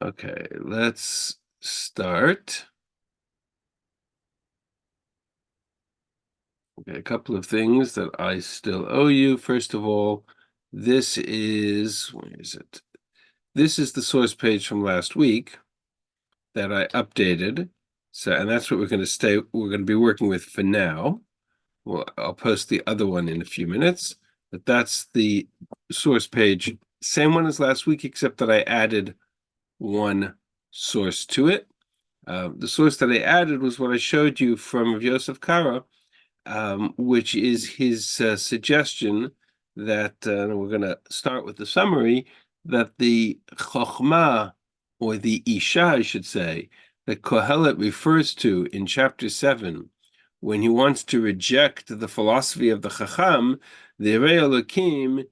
Okay, let's start. Okay, a couple of things that I still owe you. First of all, this is, where is it? This is the source page from last week that I updated. So, and that's what we're going to be working with for now. Well, I'll post the other one in a few minutes, but that's the source page. Same one as last week, except that I added one source to it. The source that I added was what I showed you from Rav Yosef Kara, which is his suggestion that we're going to start with the summary, that the Chokhmah, or the Isha, I should say, that Kohelet refers to in chapter 7, when he wants to reject the philosophy of the Chacham, the Rei Elokim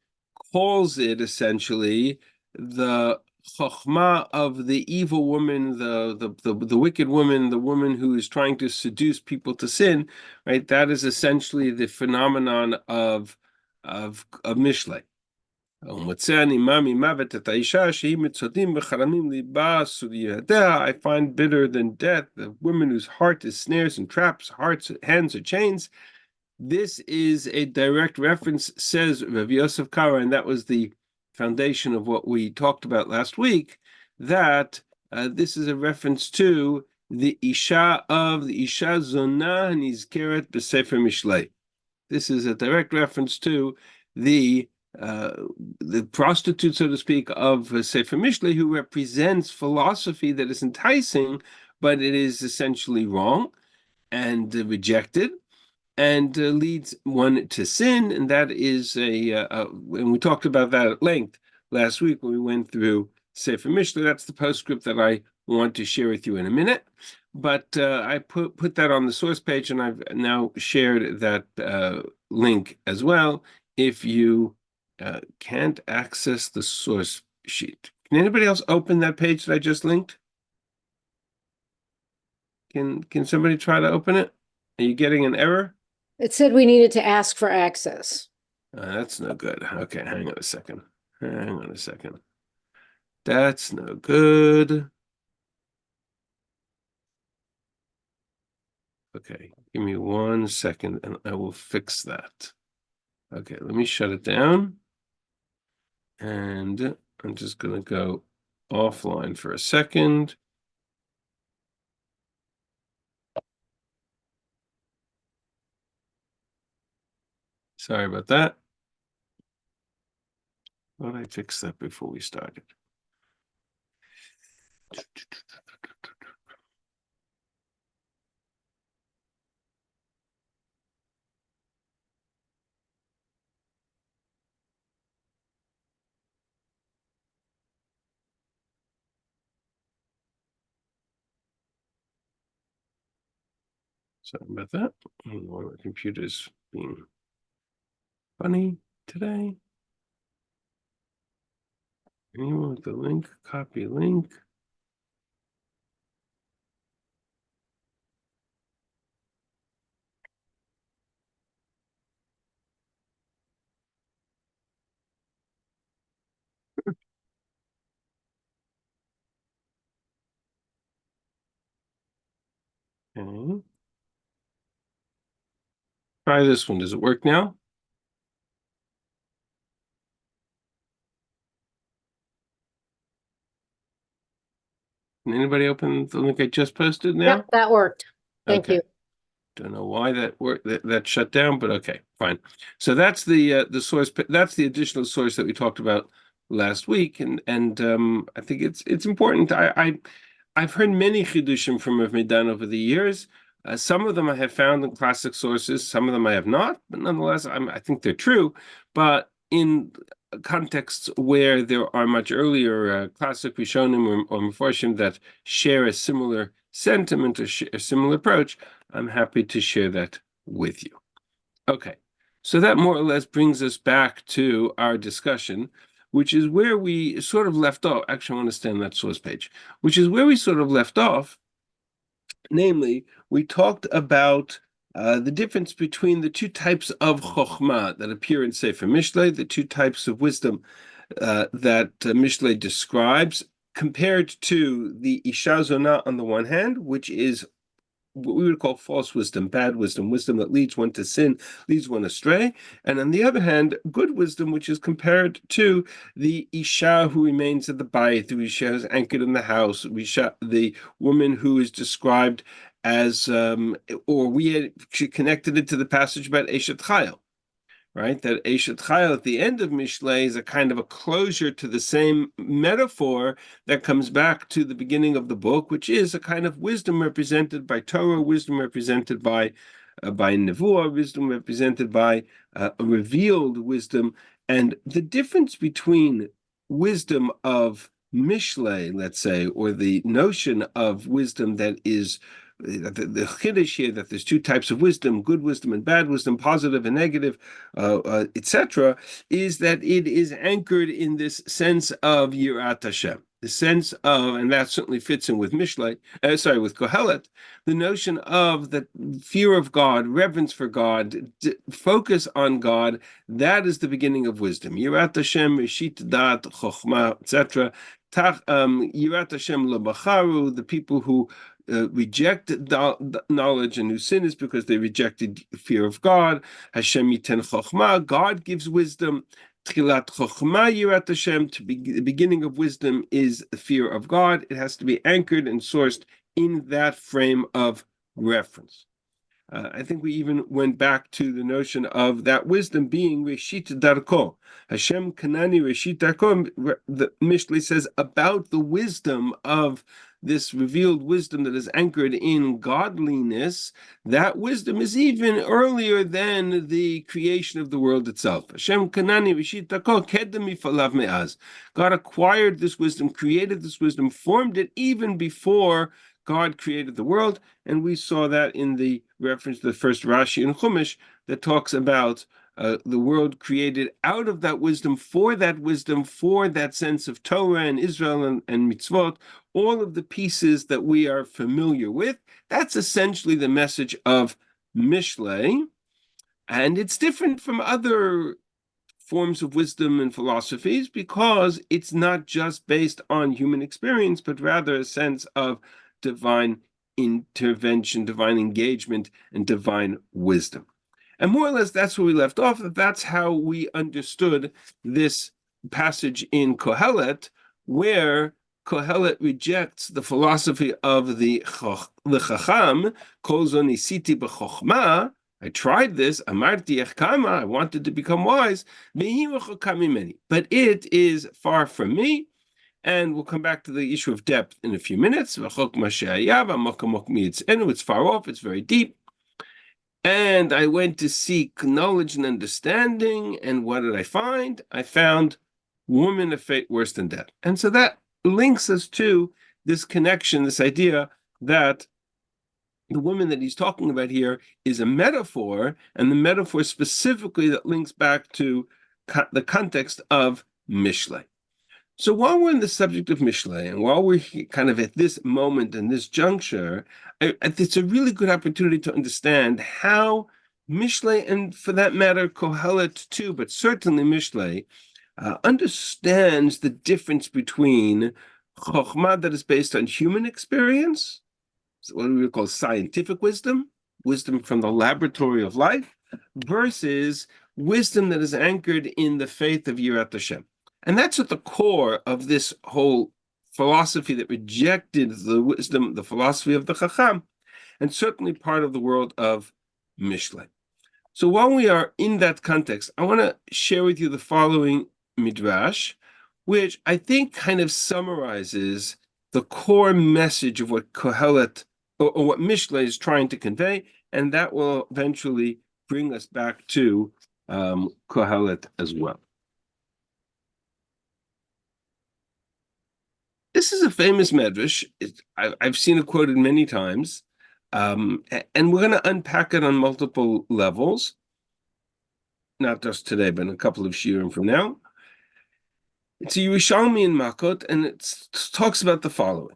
calls it essentially the chokhmah of the evil woman, the wicked woman, the woman who is trying to seduce people to sin, right? That is essentially the phenomenon of Mishlei. I find bitter than death the woman whose heart is snares and traps, hands are chains. This is a direct reference, says Rav Yosef Kara, and that was the foundation of what we talked about last week, that this is a reference to the Isha Zonah Nizkeret B'Sefer Mishlei. This is a direct reference to the prostitute, so to speak, of Sefer Mishlei, who represents philosophy that is enticing, but it is essentially wrong and rejected, and leads one to sin. And that is and we talked about that at length last week when we went through Sefer Mishlei. That's the postscript that I want to share with you in a minute. But I put that on the source page, and I've now shared that link as well. If you can't access the source sheet, can anybody else open that page that I just linked? Can somebody try to open it? Are you getting an error? It said we needed to ask for access. That's no good. Okay, hang on a second. Hang on a second. That's no good. Okay, give me 1 second and I will fix that. Okay, let me shut it down. And I'm just going to go offline for a second. Sorry about that. Thought I fixed that before we started. Sorry about that. One of my computers being funny today. Anyone with the link? Copy link. Okay. Try this one. Does it work now? Can anybody open the link I just posted now? Yep, that worked. Thank you. Don't know why that worked, that shut down, but okay, fine. So that's the source. That's the additional source that we talked about last week, and I think it's important. I've heard many chidushim from Rav Meidan over the years. Some of them I have found in classic sources, some of them I have not, but nonetheless, I think they're true. But in contexts where there are much earlier classic Rishonim or Mefarshim that share a similar sentiment or a similar approach, I'm happy to share that with you. Okay, so that more or less brings us back to our discussion, which is where we sort of left off. Actually, I want to stay on that source page, which is where we sort of left off. Namely, we talked about the difference between the two types of chokhmah that appear in Sefer Mishlei, the two types of wisdom that Mishlei describes compared to the Isha Zona on the one hand, which is what we would call false wisdom, bad wisdom, wisdom that leads one to sin, leads one astray. And on the other hand, good wisdom, which is compared to the Isha who remains at the bayit, the Isha who's anchored in the house, Isha, the woman who is described as, or we had connected it to the passage about Eshet Chayil, right? That Eshet Chayil at the end of Mishlei is a kind of a closure to the same metaphor that comes back to the beginning of the book, which is a kind of wisdom represented by Torah, wisdom represented by Nevuah, wisdom represented by a revealed wisdom. And the difference between wisdom of Mishlei, let's say, or the notion of wisdom that is the chiddush here that there's two types of wisdom, good wisdom and bad wisdom, positive and negative, etc., is that it is anchored in this sense of Yirat Hashem, the sense of, and that certainly fits in with Mishlei, with Kohelet, the notion of the fear of God, reverence for God, focus on God. That is the beginning of wisdom. Yirat Hashem, Reshit Dat, Chochma, etc. Yirat Hashem Labacharu, the people who reject knowledge and who sin is because they rejected fear of God. Hashem yiten chokhmah, God gives wisdom. Tchilat chokhmah yirat Hashem, the beginning of wisdom is the fear of God. It has to be anchored and sourced in that frame of reference. I think we even went back to the notion of that wisdom being Reshit Darko. Hashem Kanani Reshit Darko, the Mishlei says about the wisdom of this revealed wisdom that is anchored in godliness. That wisdom is even earlier than the creation of the world itself. Hashem Kanani Reshit Darko Kedem Mifalav Me'az. God acquired this wisdom, created this wisdom, formed it even before God created the world, and we saw that in the reference to the first Rashi in Chumash that talks about the world created out of that wisdom, for that sense of Torah and Israel and mitzvot, all of the pieces that we are familiar with. That's essentially the message of Mishlei, and it's different from other forms of wisdom and philosophies because it's not just based on human experience, but rather a sense of divine intervention, divine engagement, and divine wisdom. And more or less, that's where we left off. That's how we understood this passage in Kohelet, where Kohelet rejects the philosophy of the Chacham, Kol zo nisiti b'chochma. I tried this, amarti echkama, I wanted to become wise, but it is far from me. And we'll come back to the issue of depth in a few minutes. It's far off, it's very deep. And I went to seek knowledge and understanding, and what did I find? I found woman of fate worse than death. And so that links us to this connection, this idea that the woman that he's talking about here is a metaphor, and the metaphor specifically that links back to the context of Mishlei. So while we're in the subject of Mishlei, and while we're kind of at this moment and this juncture, it's a really good opportunity to understand how Mishlei, and for that matter, Kohelet too, but certainly Mishlei, understands the difference between Chokhmah that is based on human experience, what we would call scientific wisdom, wisdom from the laboratory of life, versus wisdom that is anchored in the faith of Yirat Hashem. And that's at the core of this whole philosophy that rejected the wisdom, the philosophy of the Chacham, and certainly part of the world of Mishlei. So while we are in that context, I want to share with you the following midrash, which I think kind of summarizes the core message of what Kohelet, or what Mishlei is trying to convey, and that will eventually bring us back to Kohelet as well. This is a famous medrash. I've seen it quoted many times, and we're going to unpack it on multiple levels, not just today, but in a couple of shiurim from now. It's a Yerushalmi in Makot, and it talks about the following.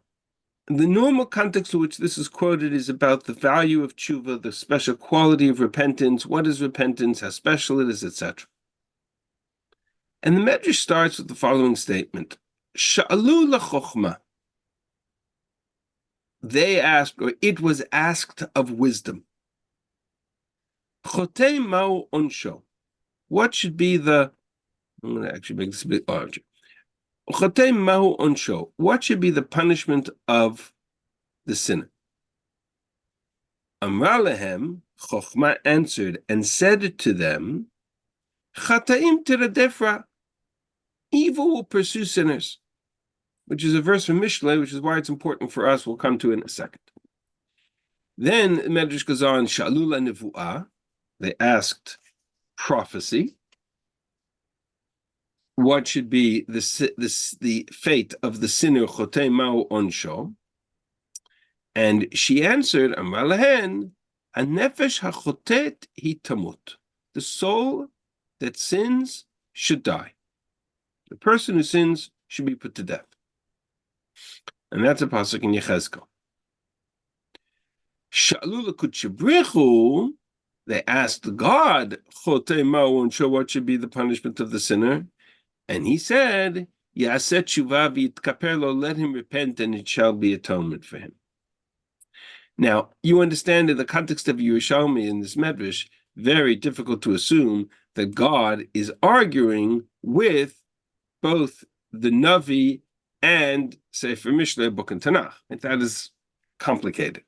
The normal context in which this is quoted is about the value of tshuva, the special quality of repentance, what is repentance, how special it is, etc. And the medrash starts with the following statement. Sha'alu lachochma. They asked, or it was asked of wisdom. Chotei ma'u onsho. What should be the? I'm going to actually make this a bit larger. Chotei ma'u onsho. What should be the punishment of the sinner? Amra lehem, Chochma answered and said to them, Chataim tiradefra. Evil will pursue sinners, which is a verse from Mishlei, which is why it's important for us. We'll come to in a second. Then Medrash goes on, Shalula nevuah. They asked prophecy. What should be the fate of the sinner chotei ma'u onsho? And she answered, Amar lehen, hanefesh hachotet hi tamut. The soul that sins should die. The person who sins should be put to death. And that's a pasuk in Yechezkel. Sha'alu l'kutchebrichu, they asked God, Chotei ma'u onsho, what should be the punishment of the sinner? And he said, Ya'aseh tshuva v'yitkaper lo, let him repent and it shall be atonement for him. Now, you understand in the context of Yerushalmi in this Medrash, very difficult to assume that God is arguing with both the Navi and Sefer Mishlei, book and Tanakh. And that is complicated.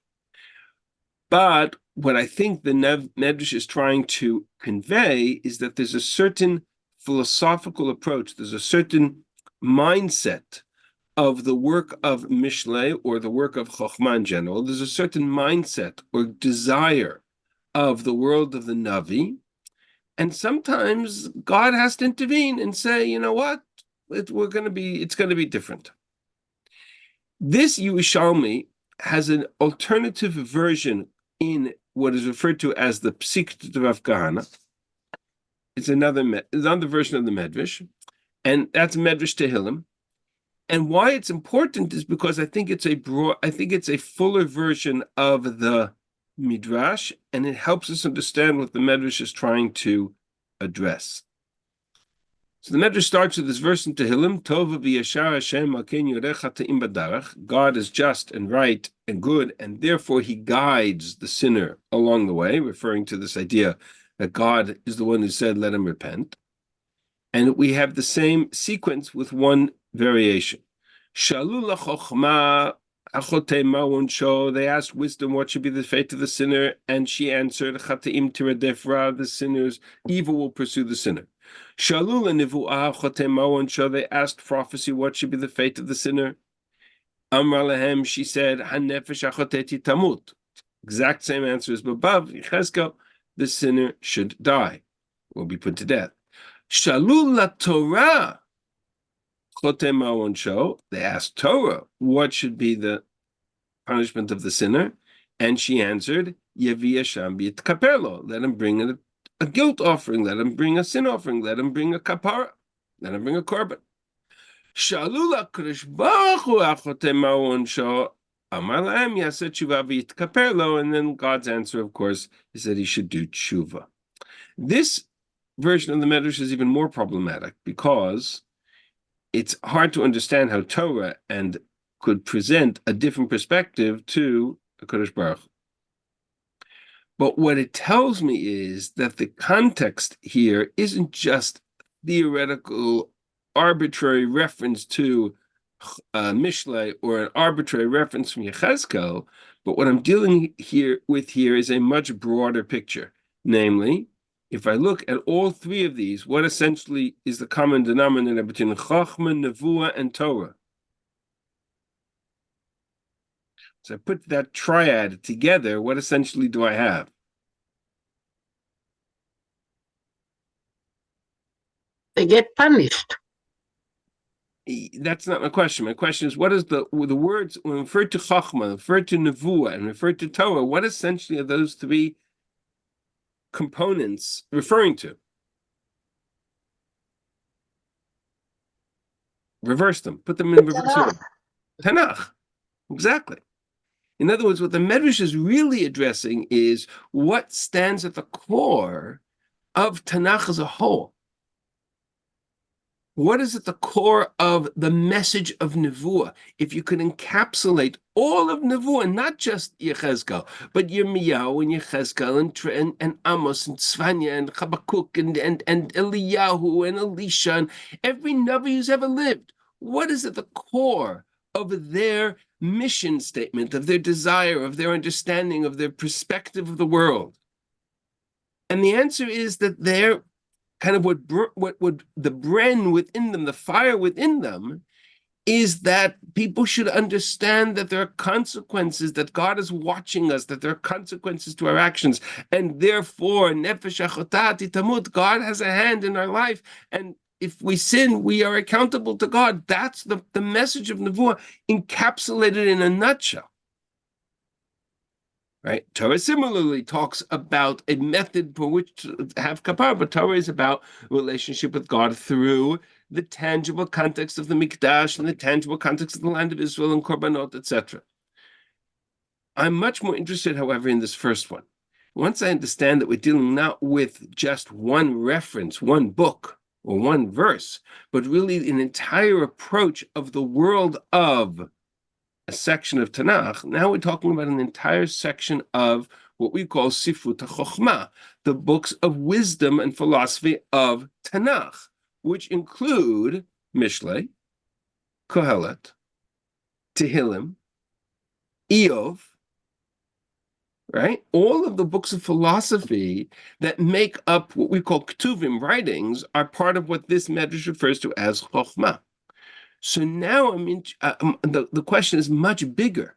But what I think the Medrash is trying to convey is that there's a certain philosophical approach, there's a certain mindset of the work of Mishlei or the work of Chochmah in general. There's a certain mindset or desire of the world of the Navi. And sometimes God has to intervene and say, you know what? It's going to be different. This Yerushalmi has an alternative version in what is referred to as the Psik Rav Kahana. It's another version of the Medrash, and that's Medrash Tehillim. And why it's important is because I think it's a fuller version of the Midrash, and it helps us understand what the Medrash is trying to address. So the Medrash starts with this verse in Tehillim, Tova v'yashar Hashem alkein yorech hata'im b'darach. God is just and right and good, and therefore he guides the sinner along the way, referring to this idea that God is the one who said, let him repent. And we have the same sequence with one variation. Shalu lachochma achotei ma'u onsho. They asked wisdom, what should be the fate of the sinner? And she answered, Chataim tiradefra, the sinner's evil will pursue the sinner. Shalu l'nivuah achotei ma'u onsho. They asked prophecy, what should be the fate of the sinner? Amar lehem, she said, hanefesh achoteti tamut. Exact same answer as above. Yechezkel, the sinner should die, will be put to death. Shalu la Torah. They asked Torah, what should be the punishment of the sinner? And she answered, let him bring a guilt offering, let him bring a sin offering, let him bring a kapara, let him bring a korban. And then God's answer, of course, is that he should do tshuva. This version of the Medrash is even more problematic because it's hard to understand how Torah and could present a different perspective to the Kodesh Baruch Hu. But what it tells me is that the context here isn't just theoretical, arbitrary reference to Mishlei or an arbitrary reference from Yechezkel, but what I'm dealing with here is a much broader picture. Namely, if I look at all three of these, what essentially is the common denominator between Chochmah, Nevuah, and Torah? So I put that triad together, what essentially do I have? They get punished. That's not my question. My question is, what is the words, when referred to Chochmah, referred to Nevuah, and referred to Torah, what essentially are those three components referring to? Reverse them. Put them in reverse order. Tanakh. Exactly. In other words, what the Medrash is really addressing is what stands at the core of Tanakh as a whole. What is at the core of the message of Nevuah? If you could encapsulate all of Nevuah, not just Yechezkel, but Yirmiyahu and Yechezkel and Amos and Tzvanya and Habakkuk and Eliyahu and Elisha and every Navi who's ever lived, what is at the core of their mission statement, of their desire, of their understanding, of their perspective of the world? And the answer is that they're kind of what the bren within them, the fire within them, is that people should understand that there are consequences, that God is watching us, that there are consequences to our actions, and therefore, nefesh achotati tamut, God has a hand in our life, and if we sin, we are accountable to God. That's the message of Nevuah encapsulated in a nutshell. Right? Torah similarly talks about a method for which to have kapara, but Torah is about relationship with God through the tangible context of the Mikdash and the tangible context of the land of Israel and Korbanot, etc. I'm much more interested, however, in this first one. Once I understand that we're dealing not with just one reference, one book, or one verse, but really an entire approach of the world of a section of Tanakh, now we're talking about an entire section of what we call Sifrut HaChochmah, the books of wisdom and philosophy of Tanakh, which include Mishlei, Kohelet, Tehillim, Eov, right? All of the books of philosophy that make up what we call Ketuvim, writings, are part of what this medrash refers to as Chochmah. So now the question is much bigger.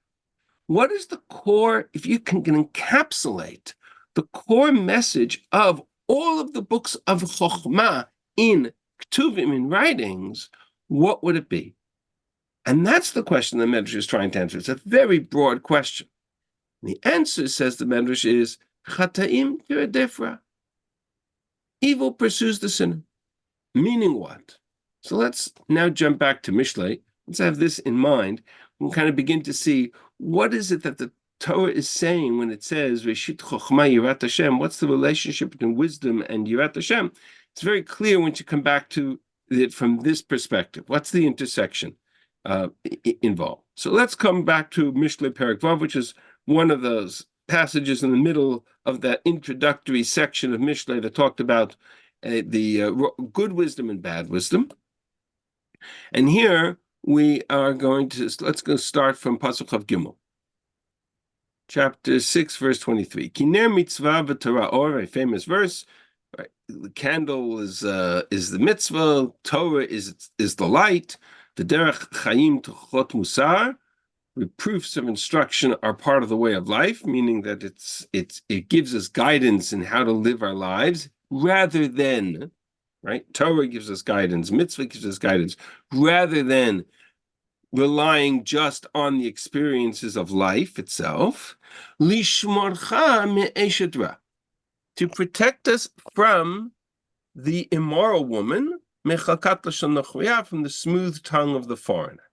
What is the core, if you can encapsulate the core message of all of the books of Chochmah in Ketuvim, in writings, what would it be? And that's the question the Medrash is trying to answer. It's a very broad question. The answer, says the Medrash, is Chataim Kiradefra. Evil pursues the sinner. Meaning what? So let's now jump back to Mishlei. Let's have this in mind. We'll kind of begin to see what is it that the Torah is saying when it says Reshit Chochmah Yirat Hashem. What's the relationship between wisdom and Yirat Hashem? It's very clear once you come back to it from this perspective. What's the intersection involved? So let's come back to Mishlei Perek Vav, which is one of those passages in the middle of that introductory section of Mishlei that talked about the good wisdom and bad wisdom. And here we are going to, let's go start from Pasuk Chav Gimel. Chapter 6, verse 23. Kiner mitzvah v'torah or, a famous verse. Right? The candle is the mitzvah, Torah is the light, the derech chayim tuchot musar, reproofs of instruction are part of the way of life, meaning that it gives us guidance in how to live our lives, rather than, right? Torah gives us guidance, mitzvah gives us guidance, rather than relying just on the experiences of life itself. Lishmorcha me'eshet ra, to protect us from the immoral woman, mechakat lashon nochriya, from the smooth tongue of the foreigner.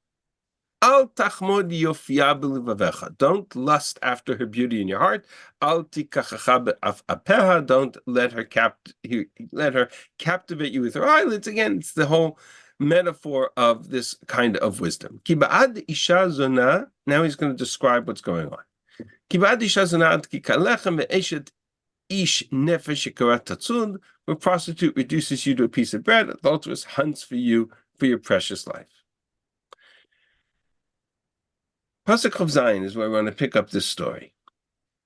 Al tachmod yofia b'levavecha, don't lust after her beauty in your heart. Al tikachacha be'apeha, don't let her captivate you with her eyelids. Again, it's the whole metaphor of this kind of wisdom. Ki ba'ad isha zona, now he's going to describe what's going on. Ki ba'ad isha zona ad ki kalechem ve'eshet ish nefesh yikarat tatzun, where prostitute reduces you to a piece of bread, adulteress hunts for you for your precious life. Pasuk Chav Zayin is where we want to pick up this story.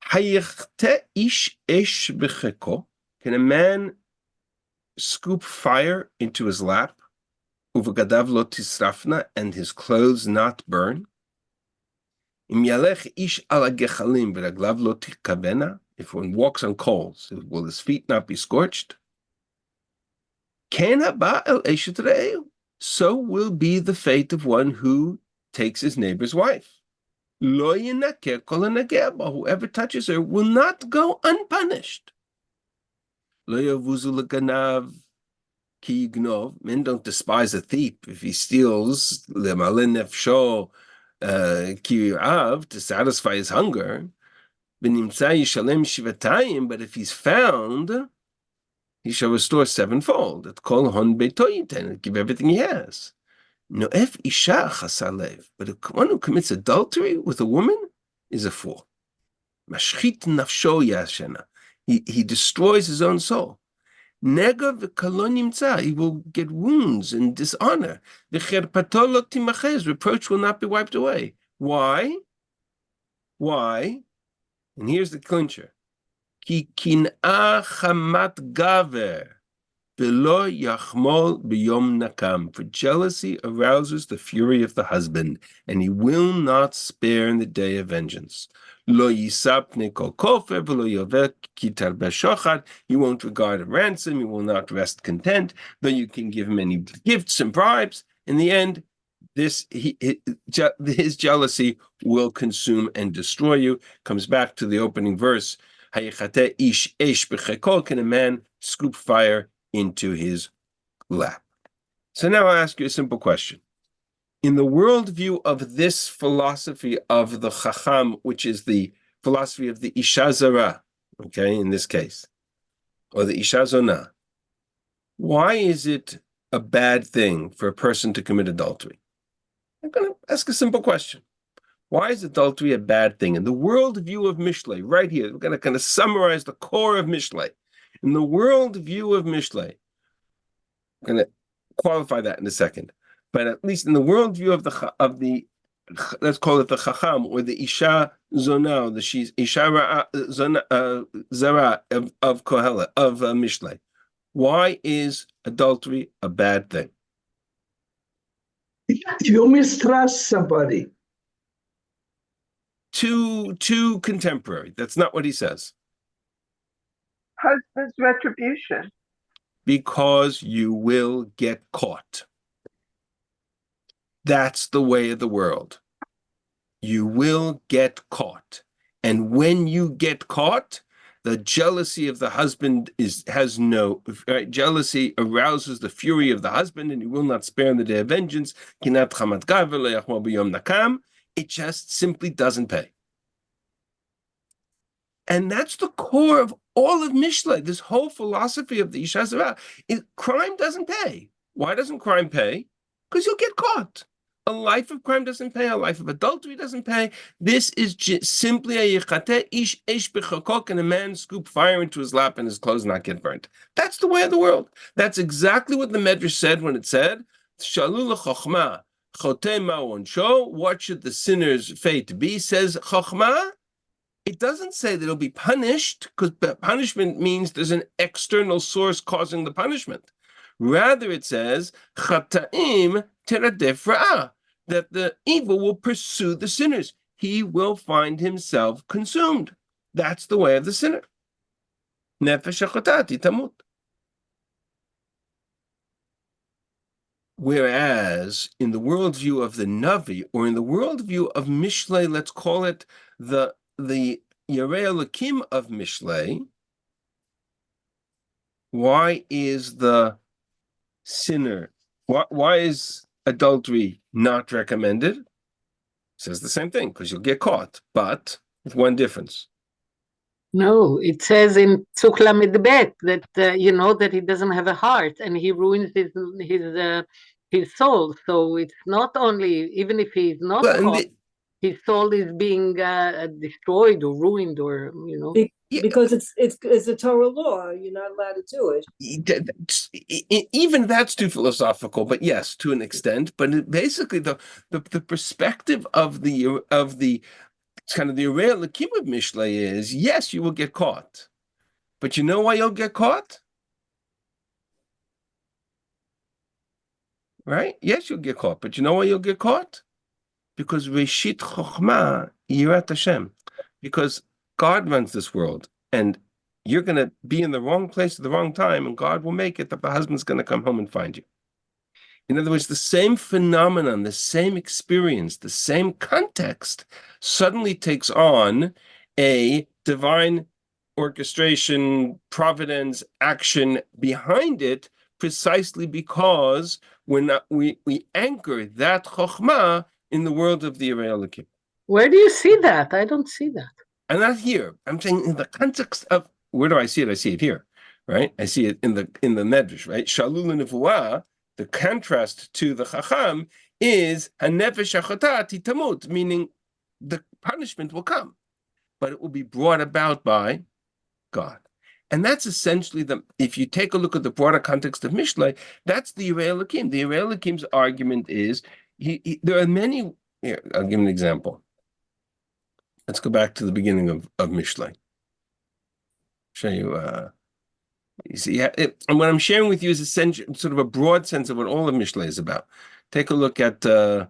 Hayechte ish esh b'cheko, can a man scoop fire into his lap? Uvagadav lo tisrafna, and his clothes not burn? Im yalech ish ala gechalim v'raglav lo tikabena, if one walks on coals, will his feet not be scorched? Ken haba el eshet re'eu, so will be the fate of one who takes his neighbor's wife. Lo yinaker kol hanageh ba, whoever touches her will not go unpunished. Lo yavuzu leganav ki yignov, men don't despise a thief if he steals lemaleh nefsho ki yirav, to satisfy his hunger. V'nimtza yishalem shivatayim, but if he's found, he shall restore sevenfold. It's called hon beito yiten, give everything he has. No, if isha chasalev, but one who commits adultery with a woman is a fool. Mashchit nafsho yashena. He destroys his own soul. Nega v'kalo nimtza. He will get wounds and dishonor. V'cherpato lo timachez. Reproach will not be wiped away. Why? Why? And here's the clincher. Ki kin'a chamat gaver. Below yachmol b'yom nakam, for jealousy arouses the fury of the husband, and he will not spare in the day of vengeance. Lo yisapne kol kofer v'lo yover kitar b'shochad. He won't regard a ransom. He will not rest content, though you can give him any gifts and bribes. In the end, his jealousy will consume and destroy you. Comes back to the opening verse. Hayechate ish esh b'chekol. Can a man scoop fire into his lap? So now I'll ask you a simple question. In the worldview of this philosophy of the Chacham, which is the philosophy of the Isha Zara, okay, in this case, or the Isha Zona, why is it a bad thing for a person to commit adultery? I'm going to ask a simple question. Why is adultery a bad thing? In the worldview of Mishlei, right here, we're going to kind of summarize the core of Mishlei. In the worldview of Mishlei, I'm going to qualify that in a second, but at least in the worldview of the let's call it the Chacham or the Isha Zona, the Isha Zara of Kohelet, of Mishlei, why is adultery a bad thing? You mistrust somebody. Too contemporary. That's not what he says. Husband's retribution. Because you will get caught. That's the way of the world. You will get caught. And when you get caught, the jealousy of the husband has no, right? Jealousy arouses the fury of the husband, and he will not spare in the day of vengeance. It just simply doesn't pay. And that's the core of all of Mishlei, this whole philosophy of the Isha Zara. Crime doesn't pay. Why doesn't crime pay? Because you'll get caught. A life of crime doesn't pay. A life of adultery doesn't pay. This is simply a yichate ish esh b'chakok, and a man scoop fire into his lap and his clothes not get burnt. That's the way of the world. That's exactly what the Medrash said when it said, Shalu l'chochma chote ma'onsho. What should the sinner's fate be? Says Chochma. It doesn't say that he'll be punished, because punishment means there's an external source causing the punishment. Rather, it says, Chata'im teradef ra'ah, that the evil will pursue the sinners. He will find himself consumed. That's the way of the sinner. Nefesh hachatati tamut. Whereas in the worldview of the Navi, or in the worldview of Mishlei, let's call it the Yerei Elokim of Mishlei, why is the sinner, why is adultery not recommended? It says the same thing, because you'll get caught, but with one difference. No, it says in Tzuk Lamed Bet that that he doesn't have a heart and he ruins his soul. So it's not only, even if he's not caught, his soul is being destroyed or ruined, or Because it's a Torah law. You're not allowed to do it. Even that's too philosophical, but yes, to an extent. But basically, the perspective of the kind of the real Lakim of Mishlei is, yes, you will get caught, but you know why you'll get caught, right? Yes, you'll get caught, but you know why you'll get caught? Because Reshit Chochma Yirat Hashem, because God runs this world, and you're going to be in the wrong place at the wrong time, and God will make it that the husband's going to come home and find you. In other words, the same phenomenon, the same experience, the same context suddenly takes on a divine orchestration, providence, action behind it, precisely because we anchor that chokhmah in the world of the Yerei Elokim. Where do you see that? I don't see that. I'm not here. I'm saying in the context of, where do I see it? I see it here. right? I see it in the Medrash, right? Shalul nevuah, the contrast to the Chacham is hanefesh achotah tamut, meaning the punishment will come, but it will be brought about by God. And that's essentially if you take a look at the broader context of Mishlei, that's the Yirei Elokim. The Yirei Elokim's argument is, there are many, here, I'll give an example. Let's go back to the beginning of Mishlei. Show you, you see, and what I'm sharing with you is essentially sort of a broad sense of what all of Mishlei is about. Take a look at Shema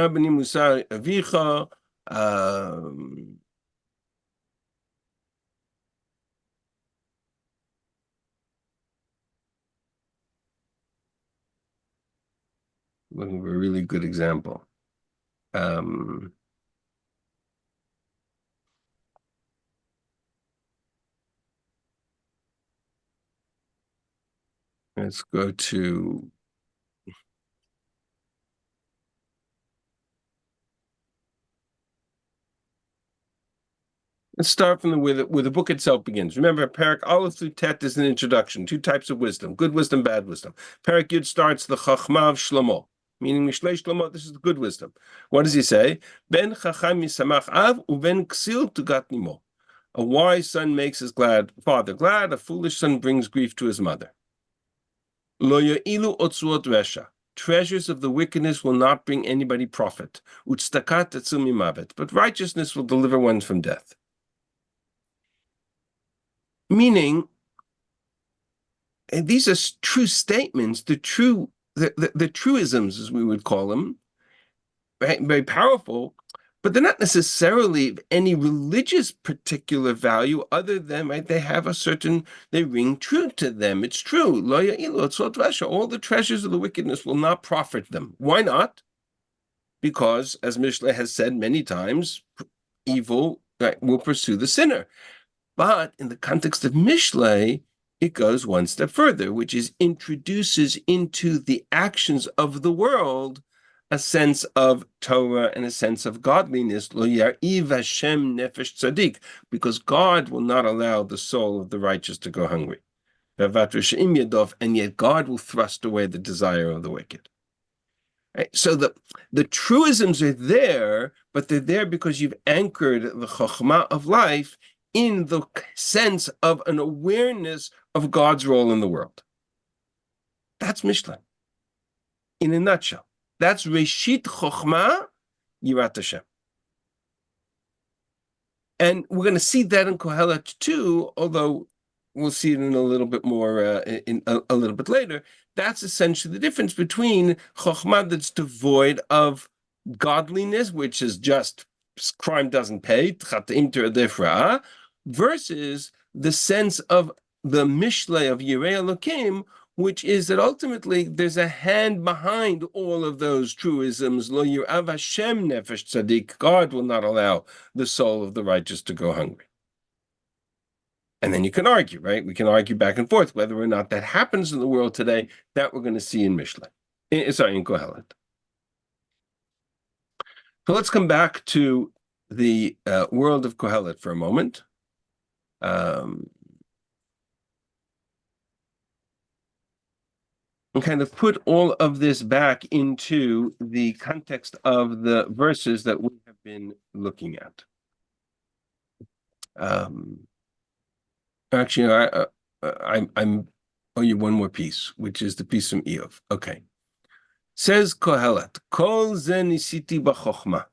b'ni Musa avicha. Looking for a really good example. Let's go to let's start from where the book itself begins. Remember, Parak Aleph through Tet is an introduction, two types of wisdom, good wisdom, bad wisdom. Parak Yud starts the Chachma of Shlomo, meaning Mishlei Shlomo, this is the good wisdom. What does he say? Ben Chacham Yisamach Av uben Ksil Tugat Nimo. A wise son makes his father glad, a foolish son brings grief to his mother. Lo Ya'ilu Otzuot Resha. Treasures of the wickedness will not bring anybody profit. Utstakat Tetzum Mimavet. But righteousness will deliver one from death. Meaning, and these are true statements, the truisms, as we would call them, right? Very powerful, but they're not necessarily of any religious particular value other than, right, they ring true to them. It's true. All the treasures of the wickedness will not profit them. Why not? Because, as Mishlei has said many times, evil, right, will pursue the sinner. But in the context of Mishlei, it goes one step further, which is introduces into the actions of the world a sense of Torah and a sense of godliness. Lo yar'iv Hashem nefesh tzadik, because God will not allow the soul of the righteous to go hungry. And yet God will thrust away the desire of the wicked. Right? So the truisms are there, but they're there because you've anchored the chokhmah of life in the sense of an awareness of God's role in the world. That's Mishlei, in a nutshell. That's Reshit Chokhmah, Yirat Hashem. And we're going to see that in Kohelet too, although we'll see it in a little bit more, a little bit later. That's essentially the difference between Chokhmah that's devoid of godliness, which is just crime doesn't pay, versus the sense of the Mishlei of Yirei Elokim, which is that ultimately there's a hand behind all of those truisms. Lo yirav Hashem nefesh tzadik. God will not allow the soul of the righteous to go hungry. And then you can argue, right? We can argue back and forth whether or not that happens in the world today. That we're going to see in Mishlei. In Kohelet. So let's come back to the world of Kohelet for a moment. And kind of put all of this back into the context of the verses that we have been looking at. Actually, I'm owe you one more piece, which is the piece from Eov. Okay. Says Kohelet, Kol ze nisiti b'chokhmah.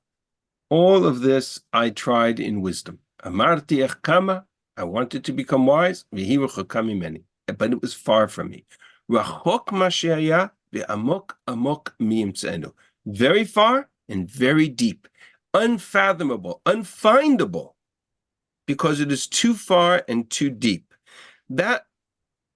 All of this I tried in wisdom. Amarti ech kama, I wanted to become wise, v'hi rechokah mimeni, but it was far from me. Rachok ma she'haya ve'amok amok mi'imtzenu. Very far and very deep, unfathomable, unfindable, because it is too far and too deep. That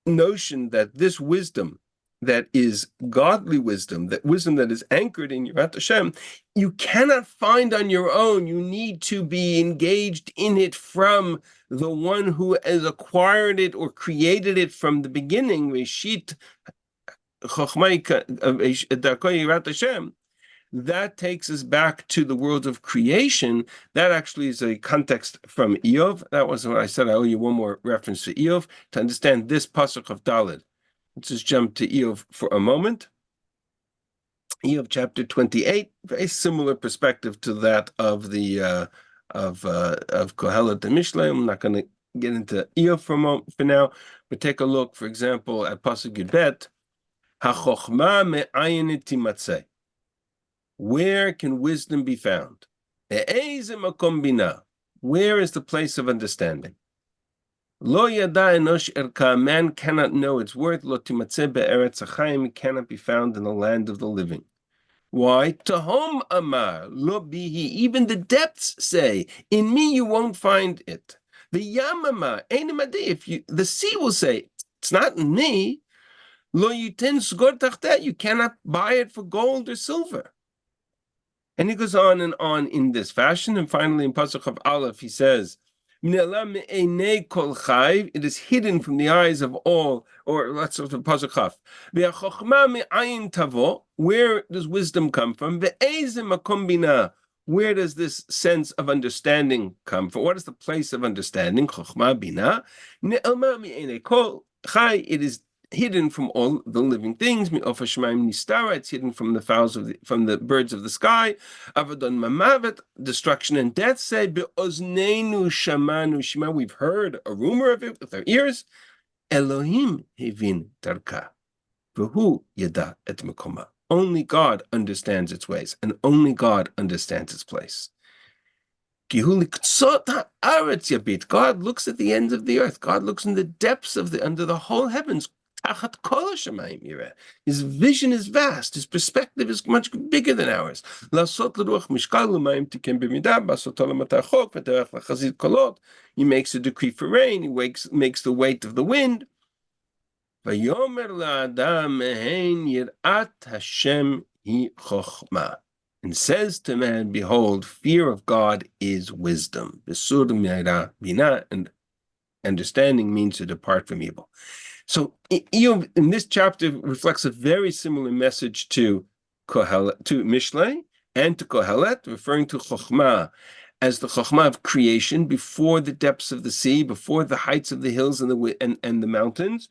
notion that this wisdom that is godly wisdom, that wisdom that is anchored in Yirat Hashem, you cannot find on your own. You need to be engaged in it from the one who has acquired it or created it from the beginning. Reshit Chochmah Darkei Yirat Hashem. that takes us back to the world of creation. That actually is a context from Eov. That was what I said. I owe you one more reference to Eov to understand this pasuk of Dalet. Let's just jump to Eov for a moment. Eov chapter 28, very similar perspective to that of the of Kohelet and Mishlei. I'm not going to get into Eov for now, but take a look, for example, at pasuk Yudbet. HaChochma me'ayin timatzeh. Where can wisdom be found? Be'eze makom binah. Where is the place of understanding? Lo yada enosh erka. Man cannot know its worth. Lo timatzeh be'eretz hachayim. Cannot be found in the land of the living. Why? Tahom amar lo bihi. Even the depths say, in me you won't find it. The yamama einamadi. If you, the sea will say, it's not in me. Lo yiten sgor tachteh. You cannot buy it for gold or silver. And he goes on and on in this fashion. And finally, in Pasuk of Aleph, he says, it is hidden from the eyes of all, or let's go to Pasuk Chaf. Where does wisdom come from? Where does this sense of understanding come from? What is the place of understanding? It is hidden from all the living things. It's hidden from the fowls from the birds of the sky. Destruction and death say, we've heard a rumor of it with our ears. Elohim hevin darka, v'hu yada et mekoma. Only God understands its ways, and only God understands its place. God looks at the ends of the earth. God looks in the depths of under the whole heavens. His vision is vast. His perspective is much bigger than ours. He makes a decree for rain. He makes the weight of the wind. And says to man, behold, fear of God is wisdom. And understanding means to depart from evil. So in this chapter reflects a very similar message to Kohelet, to Mishlei, and to Kohelet, referring to Chochmah as the Chochmah of creation before the depths of the sea, before the heights of the hills and the mountains.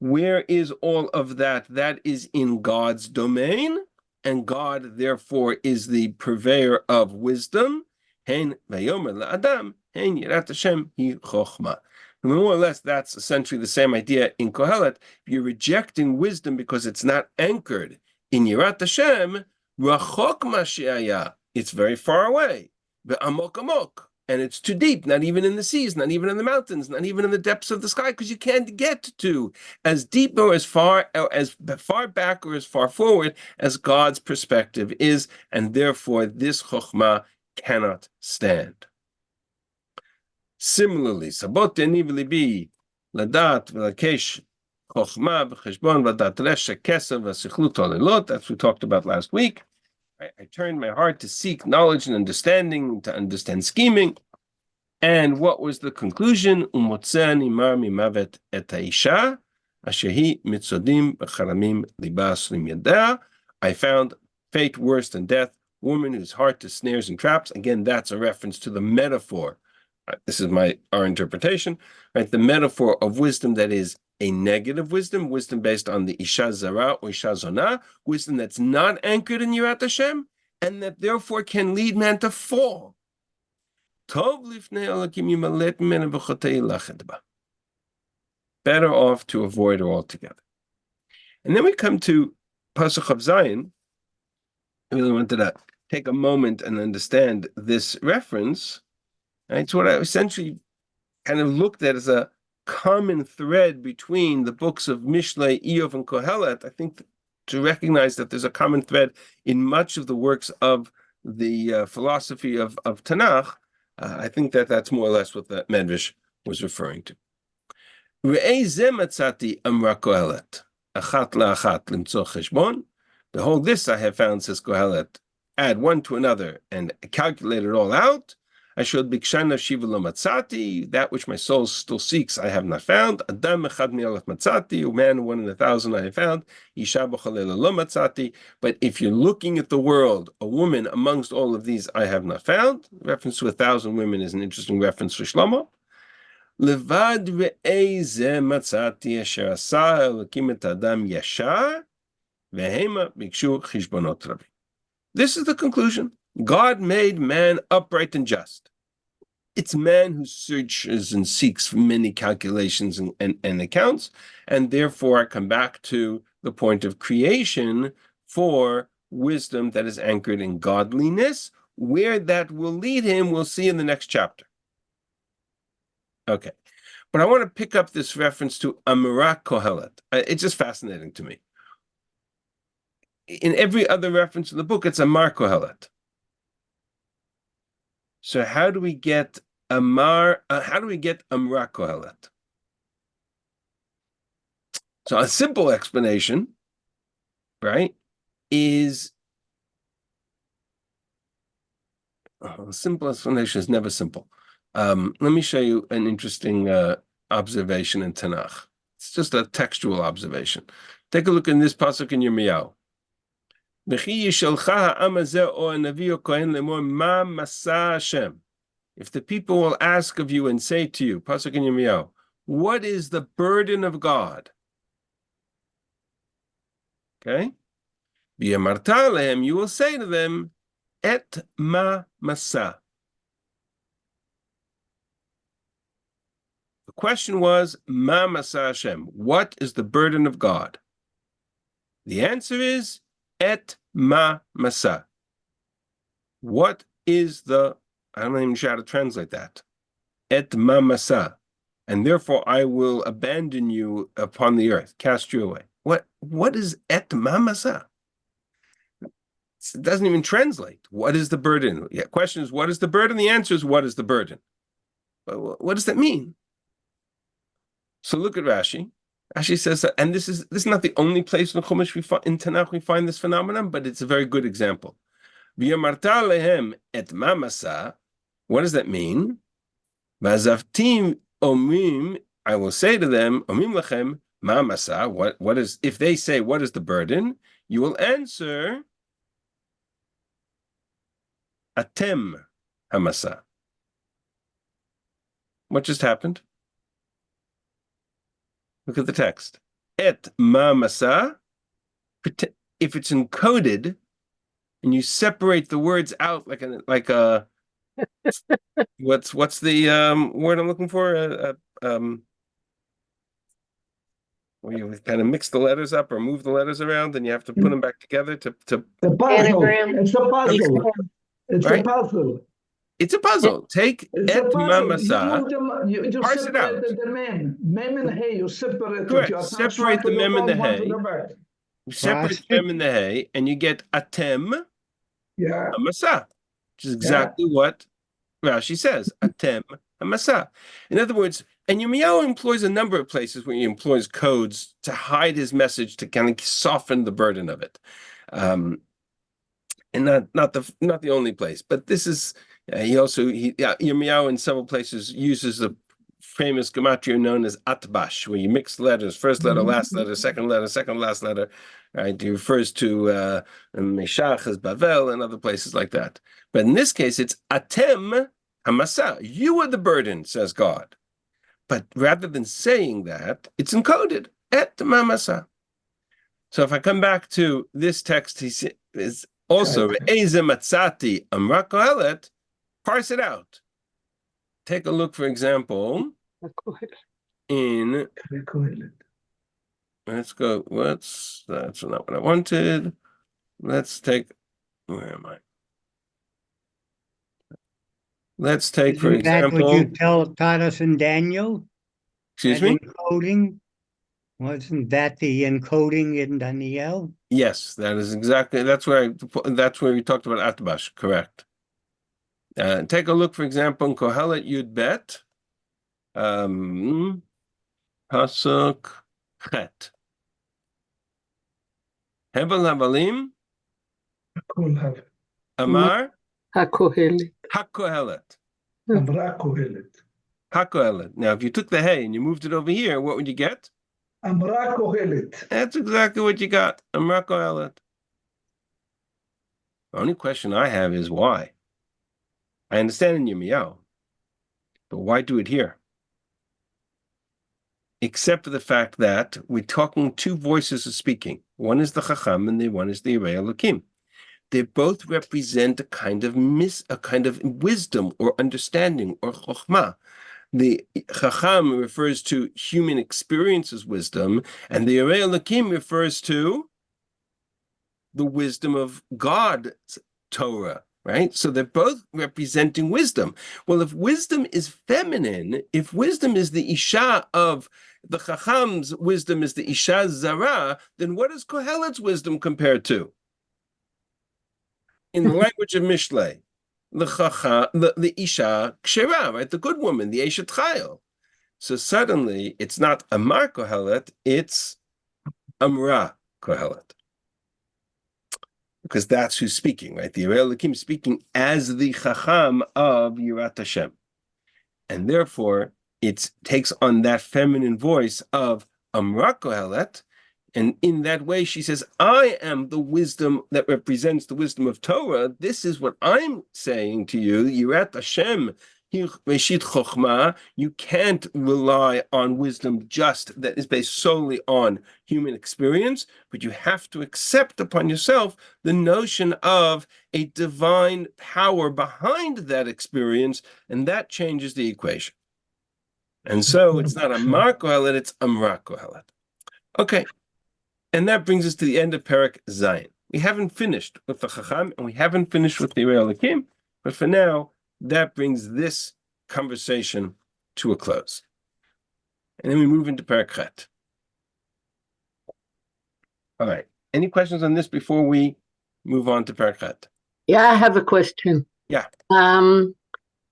Where is all of that? That is in God's domain, and God therefore is the purveyor of wisdom. Hein vayomer la'adam, hein yirat Hashem hi chochmah. More or less, that's essentially the same idea in Kohelet. If you're rejecting wisdom because it's not anchored in Yirat Hashem, rachok mashiaya, it's very far away. Ve'amok amok, and it's too deep, not even in the seas, not even in the mountains, not even in the depths of the sky, because you can't get to as deep or as far back or as far forward as God's perspective is, and therefore this chokhmah cannot stand. Similarly, saboteni v'libi ladat v'lakesh chokhmah v'cheshbon v'dat resha kesav v'sichlut olelot. That's what we talked about last week. I turned my heart to seek knowledge and understanding, to understand scheming. And what was the conclusion? Umotzeni mar mimavet et haisha asher hi mitzodim b'charamim libas limyadeh. I found fate worse than death, woman whose heart to snares and traps. Again, that's a reference to the metaphor. This is our interpretation, right? The metaphor of wisdom that is a negative wisdom, wisdom based on the Isha Zara or Isha Zonah, wisdom that's not anchored in Yirat Hashem, and that therefore can lead man to fall. Better off to avoid her altogether. And then we come to Pasuk of Zion. I really wanted to take a moment and understand this reference. It's what I essentially kind of looked at as a common thread between the books of Mishlei, Eov, and Kohelet. I think to recognize that there's a common thread in much of the works of the philosophy of Tanakh. I think that's more or less what the Medrash was referring to. Re'ei ze matzati amra Kohelet, achat la'achat limtzo cheshbon. Behold, this I have found, says Kohelet, add one to another and calculate it all out. Ashod bikshana shiva lo matzati, that which my soul still seeks, I have not found. Adam echad mi'alef matzati, a man 1 in 1,000 I have found. Isha b'cholela lo matzati. But if you're looking at the world, a woman amongst all of these I have not found. Reference to 1,000 women is an interesting reference for Shlomo. Levad re'ei ze matzati asher asa elokim et adam yashar vehema bikshu chishbonot ravi. This is the conclusion. God made man upright and just. It's man who searches and seeks for many calculations and accounts, and therefore I come back to the point of creation for wisdom that is anchored in godliness. Where that will lead him, we'll see in the next chapter. Okay, but I want to pick up this reference to Amira Kohelet. It's just fascinating to me. In every other reference in the book, it's Amar Kohelet. So how do we get Amar? How do we get Amra Kohelet? So a simple explanation, right, is a simple explanation is never simple. Let me show you an interesting observation in Tanakh. It's just a textual observation. Take a look in this pasuk in Yirmiyahu. If the people will ask of you and say to you, pasuk in Yirmiyahu, what is the burden of God? Okay? You will say to them, et ma masa. The question was, ma masa Hashem, what is the burden of God? The answer is, et ma masa. What is the, I don't even know how to translate that. Et ma masa. And therefore I will abandon you upon the earth, cast you away. What is et ma masa? It doesn't even translate. What is the burden? Yeah, question is, what is the burden? The answer is, what is the burden? What does that mean? So look at Rashi. Rashi says, and this is not the only place in Chumash in Tanakh we find this phenomenon, but it's a very good example. V'yamarta lehem et mamasa. What does that mean? V'azavtim omim. I will say to them, omim lechem mamasa. What is? If they say, what is the burden? You will answer, atem hamasa. What just happened? Look at the text. Et ma masa. If it's encoded, and you separate the words out like a what's the word I'm looking for? Where you kind of mix the letters up or move the letters around, and you have to put them back together to The puzzle. Anagram. It's a puzzle. It's Right? a puzzle. It's a puzzle. Take It's et a puzzle. mamasa. You Parse it out. separated the mem. Mem and hey, you separate it. Correct. You Separate the mem and the one to hey. the back. You separate the mem and the hey, and you get atem Yeah. hamasa, which is exactly what Rashi says. Atem hamasa. In other words, and Yirmiyahu employs a number of places where he employs codes to hide his message, to kind of soften the burden of it. And not the only place, but this is Yirmiyahu in several places uses the famous gematria known as atbash, where you mix letters, first letter, last letter, second last letter. Right? He refers to Meshach as Bavel and other places like that. But in this case, it's atem hamasa. You are the burden, says God. But rather than saying that, it's encoded et mamasa. So if I come back to this text, he is also Eze matzati amra kohelet. Parse it out. Take a look, for example, in. Let's go. That's not what I wanted. Let's take. Where am I? Let's take, for example. That what you taught us in Daniel? Excuse me? Encoding? Wasn't that the encoding in Daniel? Yes, that is exactly. That's where we talked about Atbash. Correct. Take a look, for example, in Kohelet Yud Bet, Pasuk Chet. Hevel Havalim, Amar HaKohelet. HaKohelet. Amra Kohelet. HaKohelet. Now, if you took the hey and you moved it over here, what would you get? Amra Kohelet. That's exactly what you got. Amra Kohelet. The only question I have is why? I understand in Yirmiyahu, but why do it here? Except for the fact that we're talking two voices of speaking. One is the Chacham and the one is the Yerei Elokim. They both represent a kind of wisdom or understanding or chokhmah. The Chacham refers to human experience as wisdom, and the Yerei Elokim refers to the wisdom of God's Torah, right? So they're both representing wisdom. Well, if wisdom is feminine, if wisdom is the Isha of the Chacham's wisdom is the Isha Zara, then what is Kohelet's wisdom compared to? In the language of Mishlei, the Isha Kshera, right? The good woman, the Eshet Chayil. So suddenly it's not Amar Kohelet, it's Amra Kohelet. Because that's who's speaking, right? The Yerei Elokim speaking as the Chacham of Yirat Hashem. And therefore, it takes on that feminine voice of Amra Kohelet, and in that way, she says, I am the wisdom that represents the wisdom of Torah. This is what I'm saying to you. Yirat Hashem, Reshit Chochmah. You can't rely on wisdom just that is based solely on human experience, but you have to accept upon yourself the notion of a divine power behind that experience, and that changes the equation. And so it's not Amar Kohelet, it's Amra Kohelet. Okay. And that brings us to the end of Perek Zayin. We haven't finished with the Chacham, and we haven't finished with the Yerei Elokim, but for now, that brings this conversation to a close. And then we move into Perek Chet. All right. Any questions on this before we move on to Perek Chet? Yeah, I have a question. Yeah.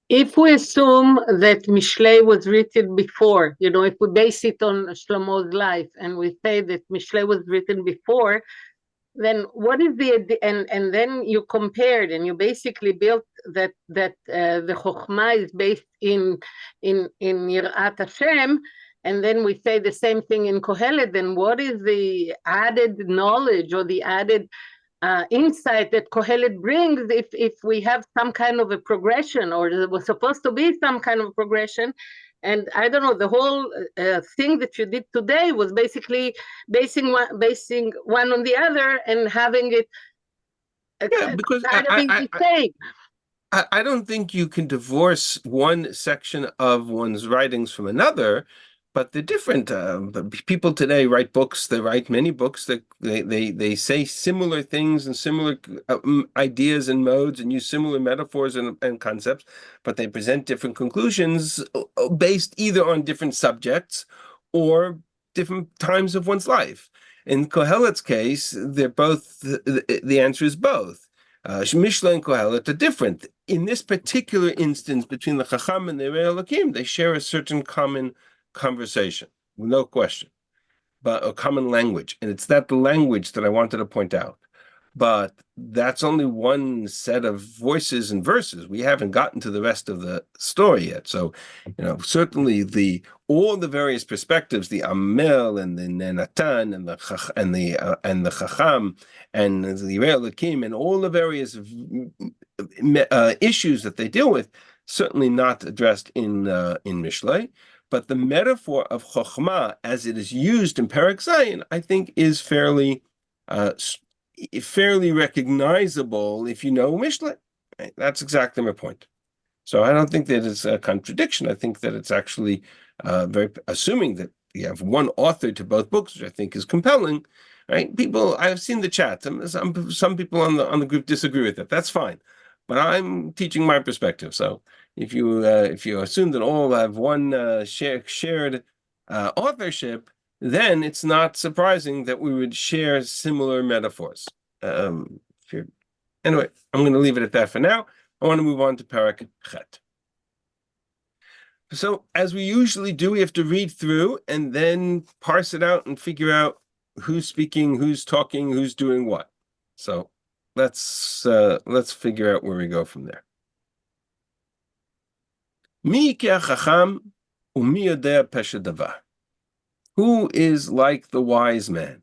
If we assume that Mishlei was written before, if we base it on Shlomo's life and we say that Mishlei was written before, then what is and then you compared and you basically built that the Chokhmah is based in Yirat Hashem, and then we say the same thing in Kohelet, then what is the added knowledge or the added insight that Kohelet brings if we have some kind of a progression, or there was supposed to be some kind of progression? And I don't know, the whole thing that you did today was basically basing one on the other and having it because I don't think you can divorce one section of one's writings from another, but they're different. People today write books. They write many books. They say similar things and similar ideas and modes and use similar metaphors and concepts, but they present different conclusions based either on different subjects or different times of one's life. In Kohelet's case, they're both. The answer is both. Mishlei and Kohelet are different. In this particular instance, between the Chacham and the Yerei Elokim, they share a certain common conversation, no question, but a common language. And it's that language that I wanted to point out. But that's only one set of voices and verses. We haven't gotten to the rest of the story yet. So, certainly all the various perspectives, the Amel and the Natan and the Chacham and the Yerei Elokim and all the various issues that they deal with, certainly not addressed in Mishlei. But the metaphor of Chokhmah, as it is used in Perek Zayin, I think is fairly recognizable if you know Mishlei. Right? That's exactly my point. So I don't think that it's a contradiction. I think that it's actually very, assuming that you have one author to both books, which I think is compelling. Right? I've seen the chat. Some people on the group disagree with it. That's fine. But I'm teaching my perspective. So if you assume that all have one shared authorship, then it's not surprising that we would share similar metaphors. Anyway, I'm going to leave it at that for now. I want to move on to Perek Chet. So as we usually do, we have to read through and then parse it out and figure out who's speaking, who's talking, who's doing what. So let's figure out where we go from there. Mi ke'achacham u'mi yodea pesha davar. Who is like the wise man?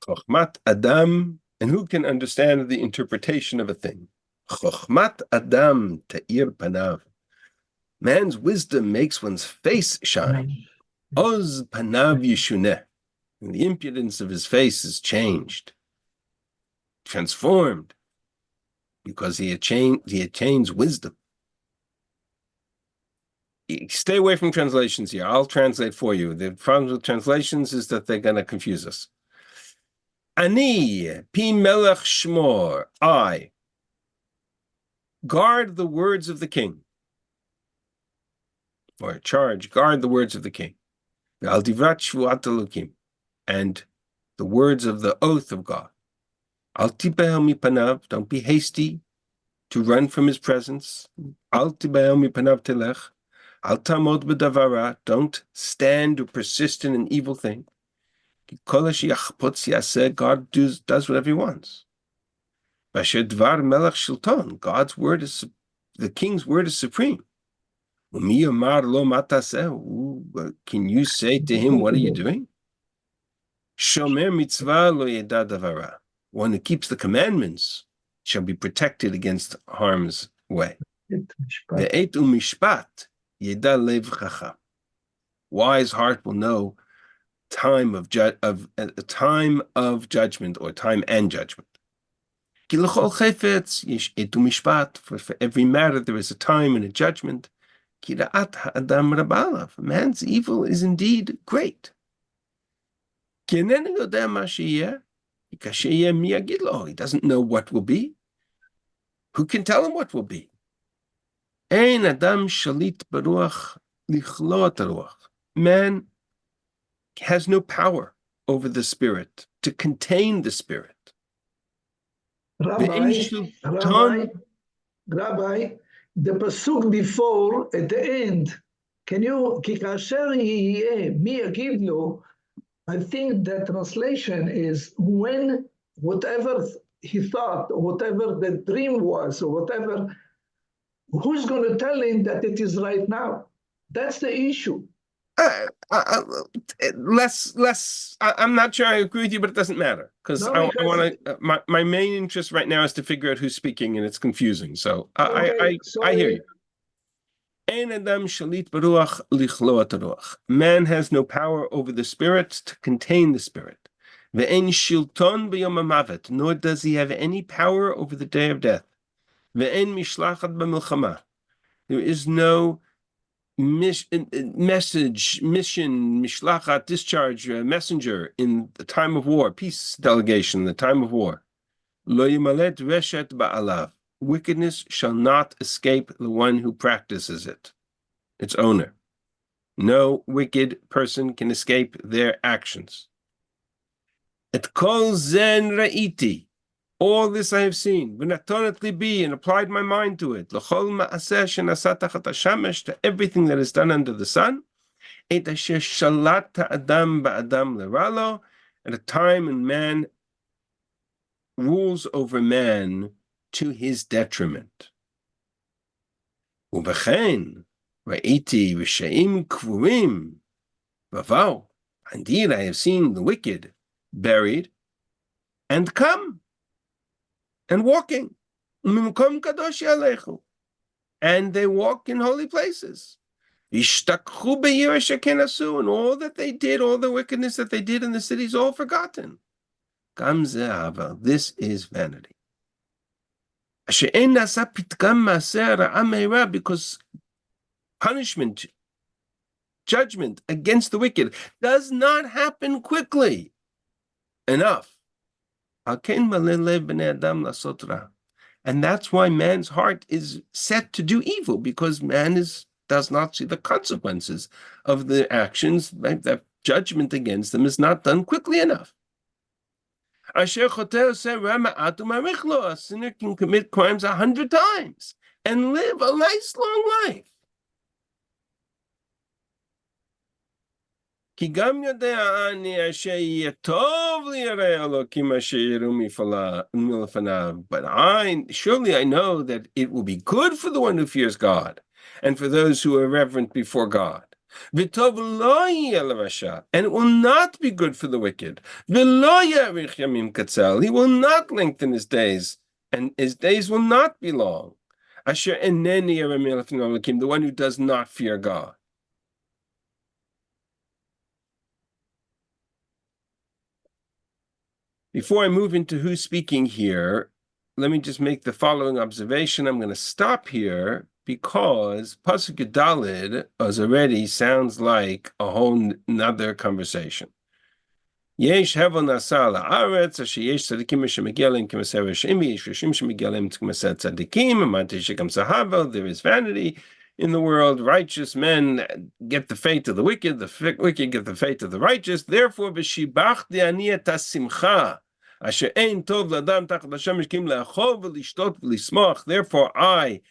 Chochmat Adam, and who can understand the interpretation of a thing? Chochmat Adam ta'ir panav. Man's wisdom makes one's face shine. Oz panav yishuneh. And the impudence of his face is changed, transformed, because he attains wisdom. Stay away from translations here. I'll translate for you. The problem with translations is that they're going to confuse us. Ani, pi melech shmor, I guard the words of the king, or charge, guard the words of the king. Al divrat shvuat Elokim, and the words of the oath of God. Al tibehel mipanav, don't be hasty to run from his presence. Al tibehel mipanav telech, al tamod b'davara, don't stand or persist in an evil thing. God does whatever he wants. Dvar melech shilton, God's word is, the king's word is supreme. Can you say to him, what are you doing? Shomer mitzvah lo yeda davara. One who keeps the commandments shall be protected against harm's way. Ve'et umishpat yeda lev chacham. Wise heart will know time of judgment or time and judgment. For every matter there is a time and a judgment. Man's evil is indeed great. He doesn't know what will be. Who can tell him what will be? Man has no power over the spirit, to contain the spirit. Rabbi, the pasuk before at the end, can you, כי כאשר יהיה מי יגיד לו, I think that translation is when whatever he thought, or whatever the dream was, or whatever, who's going to tell him that it is right now? That's the issue. I'm not sure I agree with you, but it doesn't matter because I want to. My main interest right now is to figure out who's speaking, and it's confusing. So I hear you. Man has no power over the spirit to contain the spirit. Nor does he have any power over the day of death. There is no mission, mishlachat, discharge, messenger in the time of war, peace delegation, the time of war. Lo yimalet reshet ba'alav. Wickedness shall not escape the one who practices it, its owner. No wicked person can escape their actions. Et kol zen ra'iti. All this I have seen, v'natonat libi, and applied my mind to it. L'chol ma'aseh shenasat tachat hashamesh, to everything that is done under the sun. Et asher shalat ha'adam ba'adam leralo, at a time when man rules over man to his detriment. U'v'chein ra'iti v'she'im kvurim v'vau. Indeed, I have seen the wicked buried and come. And walking, and they walk in holy places. And all that they did, all the wickedness that they did in the city is all forgotten. This is vanity. Because punishment, judgment against the wicked does not happen quickly enough. And that's why man's heart is set to do evil, because man does not see the consequences of the actions. That judgment against them is not done quickly enough. A sinner can commit crimes 100 times and live a nice long life. כי גם יודע אני אשר יהיה טוב לירא אלוקים אשר יראו מלפניו. But surely I know that it will be good for the one who fears God, and for those who are reverent before God. וטוב לא יהיה לרשע, and it will not be good for the wicked. ולא יאריך ימים קצר, he will not lengthen his days, and his days will not be long. אשר אינני ירא מלפני אלוקים, the one who does not fear God. Before I move into who's speaking here, let me just make the following observation. I'm going to stop here because Pasuk Daled already sounds like a whole nother conversation. Yesh hevel nasa la'aretz, asher yesh tzadikim shemegelim k'maser rishim, yesh rishim shemegelim k'maser tzadikim, amante shekam sahavel, there is vanity in the world. Righteous men get the fate of the wicked get the fate of the righteous. Therefore, v'shibachti ani et hasimcha, asher ein tov l'adam tachat hashemesh kim le'achol v'lishtot v'lismach. Therefore, I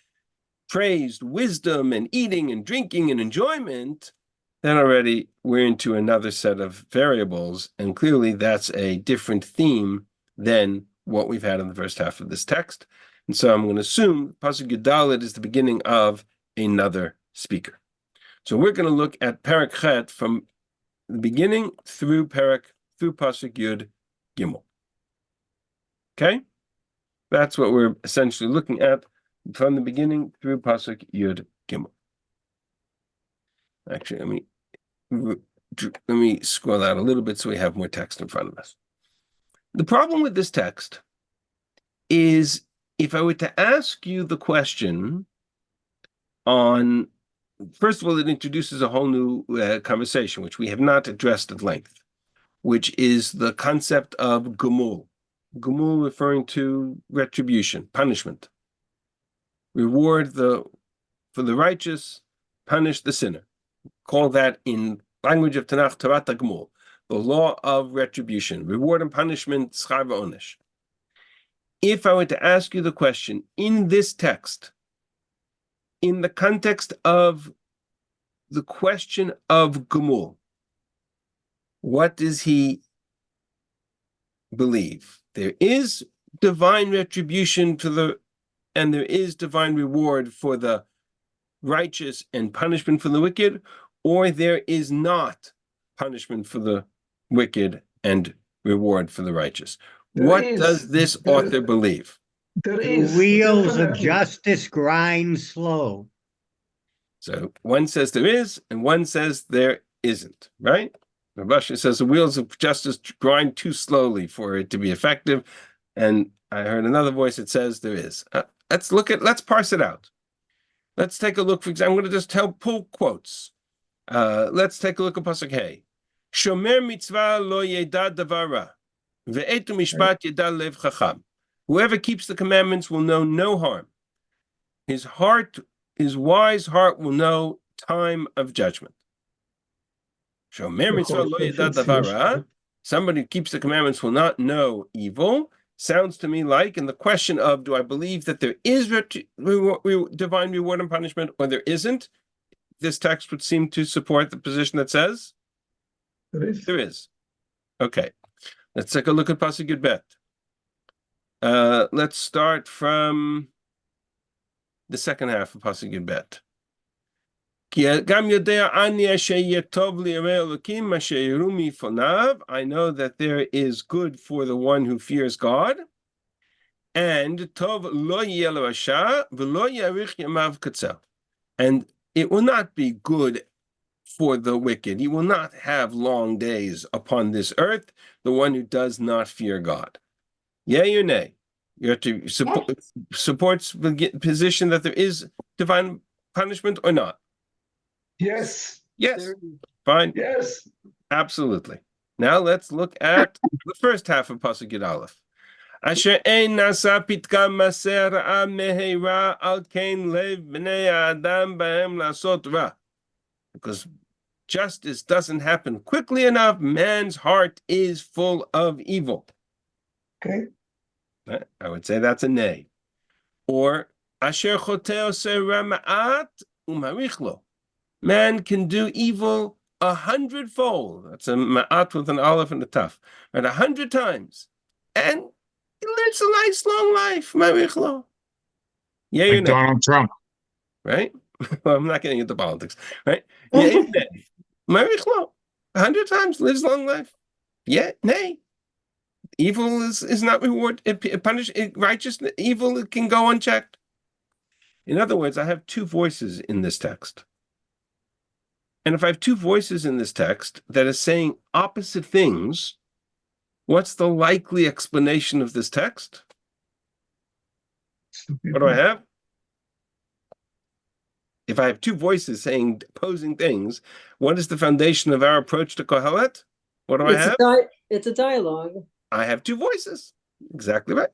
praised wisdom and eating and drinking and enjoyment. Then already we're into another set of variables, and clearly that's a different theme than what we've had in the first half of this text. And so I'm going to assume Pasuk Yudalit is the beginning of another speaker. So we're going to look at Perek Chet from the beginning through Pasuk Yud Gimel. Okay? That's what we're essentially looking at from the beginning through Pasuk Yud Gimel. Actually, let me scroll out a little bit so we have more text in front of us. The problem with this text is if I were to ask you the question on, first of all, it introduces a whole new conversation, which we have not addressed at length, which is the concept of gumul. Gumul referring to retribution, punishment. Reward for the righteous, punish the sinner. Call that in language of Tanakh, Tarat HaGmul, the law of retribution, reward and punishment, schar v'onesh. If I were to ask you the question, in this text, in the context of the question of Gumul, what does he believe? There is divine retribution and there is divine reward for the righteous and punishment for the wicked, or there is not punishment for the wicked and reward for the righteous. What does this author believe? There The is wheels of definitely. justice grind slow. So one says there is, and one says there isn't, right? Rabbi says the wheels of justice grind too slowly for it to be effective, and I heard another voice that says there is. Let's parse it out. Let's take a look. For example, I'm going to just pull quotes. Let's take a look at Pasuk Hey. Shomer mitzvah lo yeda davara, ve'etu mishpat yeda lev chacham. Whoever keeps the commandments will know no harm. His wise heart will know time of judgment. Shomer mitzvah lo yeda davara. Somebody who keeps the commandments will not know evil. Sounds to me like, in the question of, do I believe that there is divine reward and punishment, or there isn't? This text would seem to support the position that says there is. Okay, let's take a look at Pasuk Yud Bet. Let's start from the second half of Pasuk Yud Bet. I know that there is good for the one who fears God, and and it will not be good for the wicked. He will not have long days upon this earth, the one who does not fear God. Yea or nay? You have to supports the position that there is divine punishment or not? Yes. Yes. Fine. Yes. Absolutely. Now let's look at the first half of Pasuk Yud Aleph. Asher ein nasa pitka maser ra'a meheira al kein lev bnei adam b'hem lasot ra. Because justice doesn't happen quickly enough, man's heart is full of evil. Okay. I would say that's a nay. Or asher choteo se rama'at umarich lo. Man can do evil 100-fold. That's a ma'at with an aleph and a taf. Right, 100 times. And he lives a nice long life. Marich lo. Yeah, Like Donald Trump. right? Well, I'm not getting into politics, right? Yeah, Marich lo. 100 times lives long life. Yeah, nay. Evil is not reward. Righteous evil can go unchecked. In other words, I have two voices in this text. And if I have two voices in this text that are saying opposite things, what's the likely explanation of this text? What do I have? If I have two voices saying opposing things, what is the foundation of our approach to Kohelet? What do I have? It's a dialogue. I have two voices. Exactly right.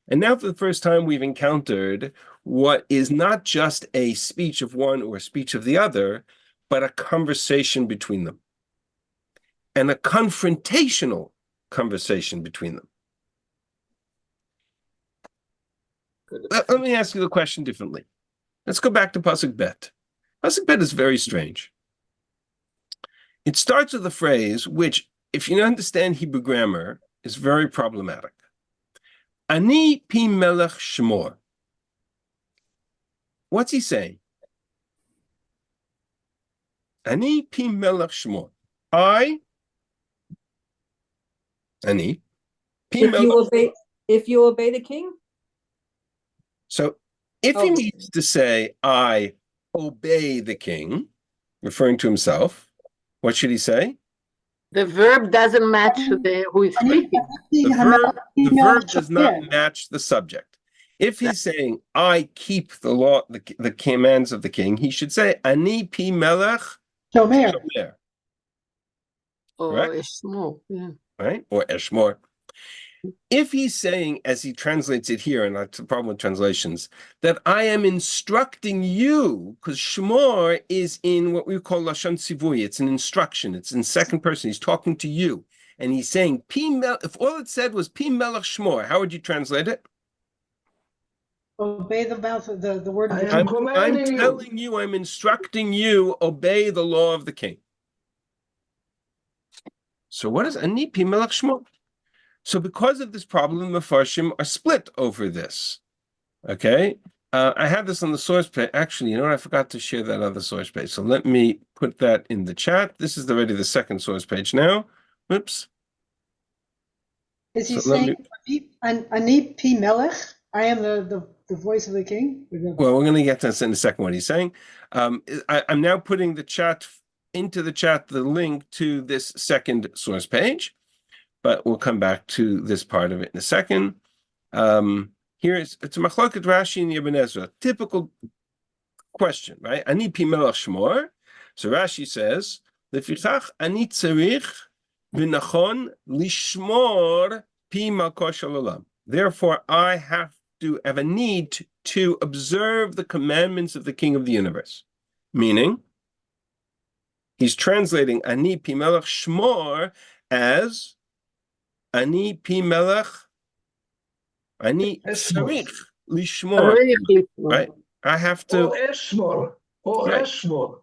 And now for the first time, we've encountered what is not just a speech of one or a speech of the other, but a conversation between them. And a confrontational conversation between them. Let me ask you the question differently. Let's go back to Pasuk Bet. Pasuk Bet is very strange. It starts with a phrase which, if you understand Hebrew grammar, is very problematic. Ani pi melech shmor. What's he saying? Ani pi melech shmor. Ani, pi melech. If you obey the king. So if he needs to say, I obey the king, referring to himself, what should he say? The verb doesn't match who is speaking. The verb does not match the subject. If he's saying, I keep the law, the commands of the king, he should say, Ani pi melech shomer. Or eshmor, yeah. Right? Or eshmor. If he's saying, as he translates it here, and that's the problem with translations, that I am instructing you, because shmor is in what we call lashon tzivui, it's an instruction, it's in second person, he's talking to you, and he's saying, if all it said was pi melech shmor, how would you translate it? Obey the mouth of the word of the king. I'm telling you, I'm instructing you, obey the law of the king. So what is ani pi melech shmor? So because of this problem, the Mefarshim are split over this. Okay? I had this on the source page. Actually, you know what? I forgot to share that other source page. So let me put that in the chat. This is already the second source page now. Oops. Is he saying, Ani pi melech? I am the voice of the king? Well, we're going to get to this in a second, what he's saying. I'm now putting into the chat the link to this second source page. But we'll come back to this part of it in a second. It's a machloket Rashi and Ibn Ezra. Typical question, right? Ani pi melech shmor. So Rashi says, Lefichach ani tzarich v'nachon lishmor pi malko shel olam. Therefore, I have a need to observe the commandments of the King of the universe. Meaning, he's translating ani pi melech shmor as Ani pi melech, ani tzarich lishmor. Right? I have to. Eshmor. Eshmor.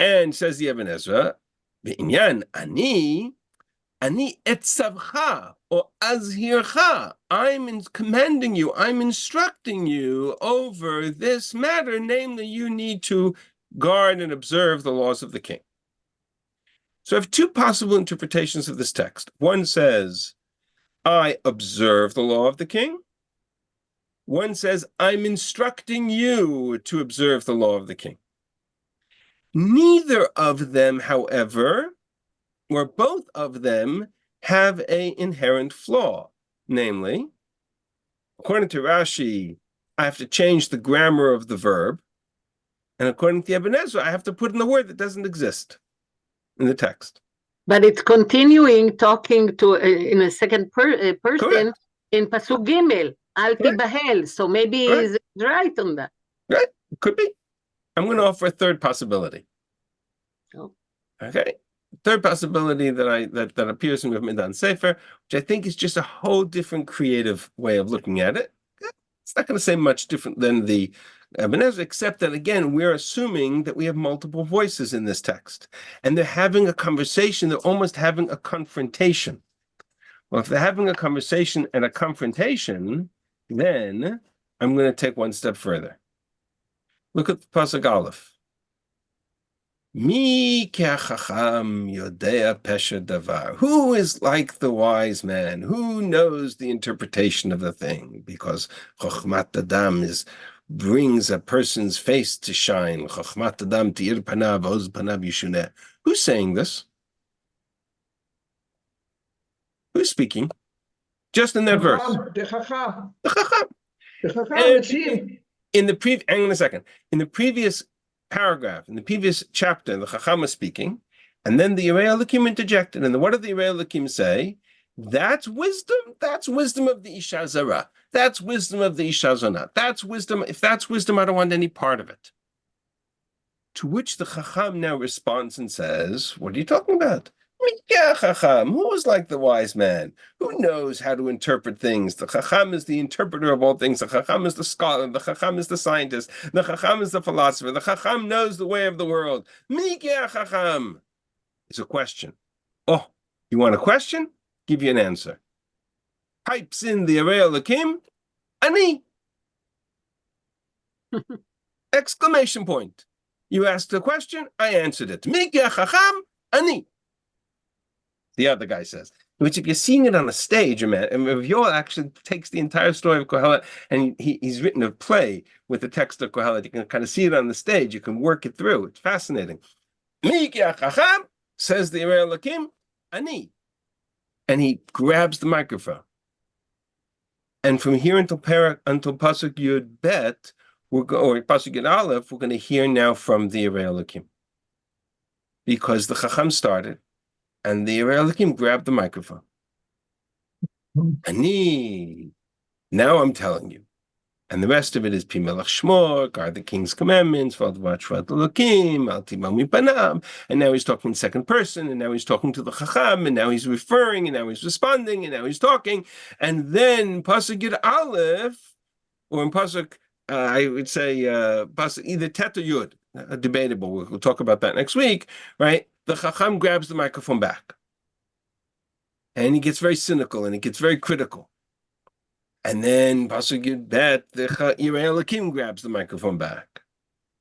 And says the Ibn Ezra, B'inyan ani etzavcha or azhircha. I'm commanding you. I'm instructing you over this matter. Namely, you need to guard and observe the laws of the king. So I have two possible interpretations of this text. One says, I observe the law of the king. One says, I'm instructing you to observe the law of the king. Neither of them, however, or both of them, have an inherent flaw. Namely, according to Rashi, I have to change the grammar of the verb. And according to Ibn Ezra, I have to put in a word that doesn't exist in the text. But it's continuing talking to in a second person. Correct. In Pasuk Gimel, Al Tibahel. So maybe he's right on that. Right, could be. I'm going to offer a third possibility. Oh. Okay, third possibility that appears in Midan Sefer, which I think is just a whole different creative way of looking at it. It's not going to say much different than the except that, again, we're assuming that we have multiple voices in this text. And they're having a conversation, they're almost having a confrontation. Well, if they're having a conversation and a confrontation, then I'm going to take one step further. Look at the Pasuk Aleph. Mi ke'achacham yodea pesha davar. Who is like the wise man? Who knows the interpretation of the thing? Because chochmat adam brings a person's face to shine. Chochmat adam ti'ir panav, oz panav yishuneh. Who's saying this? Who's speaking? Just in that verse. The Chacham. The Chacham. The Chacham, it's him. Hang on a second. In the previous paragraph, in the previous chapter, the Chacham was speaking, and then the Yerei Elokim interjected. And then what did the Yerei Elokim say? That's wisdom. That's wisdom of the Isha Zara. That's wisdom of the Isha Zona. That's wisdom. If that's wisdom, I don't want any part of it. To which the Chacham now responds and says, what are you talking about? Who is like the wise man? Who knows how to interpret things? The Chacham is the interpreter of all things. The Chacham is the scholar. The Chacham is the scientist. The Chacham is the philosopher. The Chacham knows the way of the world. Chacham is a question. Oh, you want a question? Give you an answer. Pipes in the Yerei Elokim, Ani! Exclamation point. You asked a question, I answered it. Chacham, Ani! The other guy says, which if you're seeing it on a stage, man, and Yoel actually takes the entire story of Kohelet, and he's written a play with the text of Kohelet. You can kind of see it on the stage. You can work it through. It's fascinating. Chacham, says the Yerei Elokim, Ani. And he grabs the microphone. And from here until Pasuk Yud Bet, or Pasuk Yud Aleph, we're going to hear now from the Yerei Elokim. Because the Chacham started, and the Yerei Elokim grabbed the microphone. Ani, now I'm telling you. And the rest of it is Pi Melech Shmor, guard the king's commandments, watch Elokim, Al Tibal Mipanam. And now he's talking in second person, and now he's talking to the Chacham, and now he's referring, and now he's responding, and now he's talking. And then Pasuk Yud Aleph, or in Pasuk, I would say Pasuk either Tet or Yud, debatable. We'll talk about that next week, right? The Chacham grabs the microphone back. And he gets very cynical, and he gets very critical. And then Pasuk Yud Bet, the Yerei Elokim grabs the microphone back.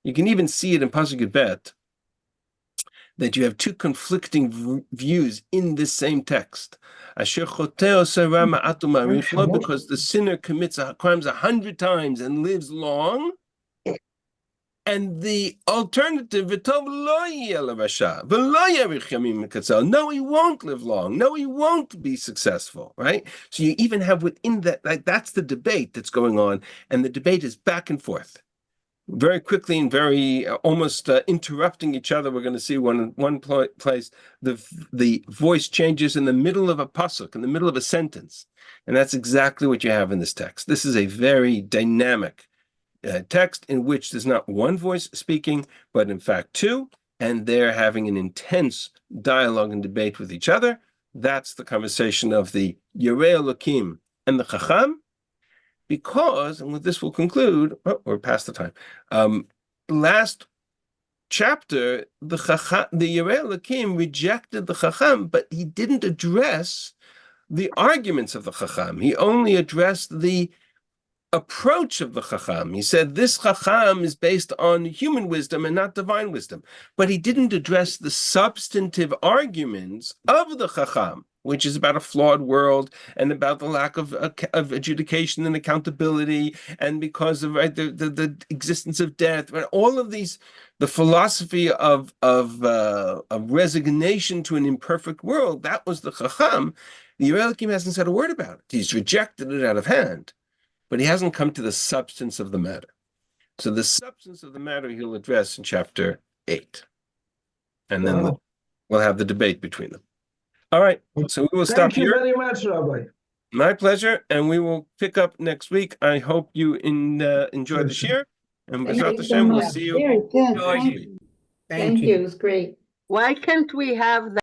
You can even see it in Pasuk Yud Bet that you have two conflicting views in this same text. Asher choteh oseh ra ma'at u'ma'arich lo, because the sinner commits crimes 100 times and lives long. And the alternative, v'tov lo yeh l'rasha, v'lo yarich yamim mikatzel. No, he won't live long. No, he won't be successful, right? So you even have within that, like, that's the debate that's going on, and the debate is back and forth, very quickly and very almost interrupting each other. We're going to see one place the voice changes in the middle of a pasuk, in the middle of a sentence, and that's exactly what you have in this text. This is a very dynamic text in which there's not one voice speaking, but in fact two, and they're having an intense dialogue and debate with each other. That's the conversation of the Yerei Elokim and the Chacham, because, and with this we'll conclude, we're past the time. Last chapter, the Yerei Elokim rejected the Chacham, but he didn't address the arguments of the Chacham. He only addressed the approach of the Chacham. He said this Chacham is based on human wisdom and not divine wisdom. But he didn't address the substantive arguments of the Chacham, which is about a flawed world and about the lack of adjudication and accountability, and because of the existence of death, right? All of these, the philosophy of resignation to an imperfect world. That was the Chacham. The Yerei Elokim hasn't said a word about it. He's rejected it out of hand. But he hasn't come to the substance of the matter. So the substance of the matter he'll address in chapter 8. And then we'll have the debate between them. All right, so we will stop here. Thank you very much, Rabbi. My pleasure, and we will pick up next week. I hope you enjoy the shir. And B'ezrat Hashem, we'll see you Very good. next week. Thank you. It was great. Why can't we have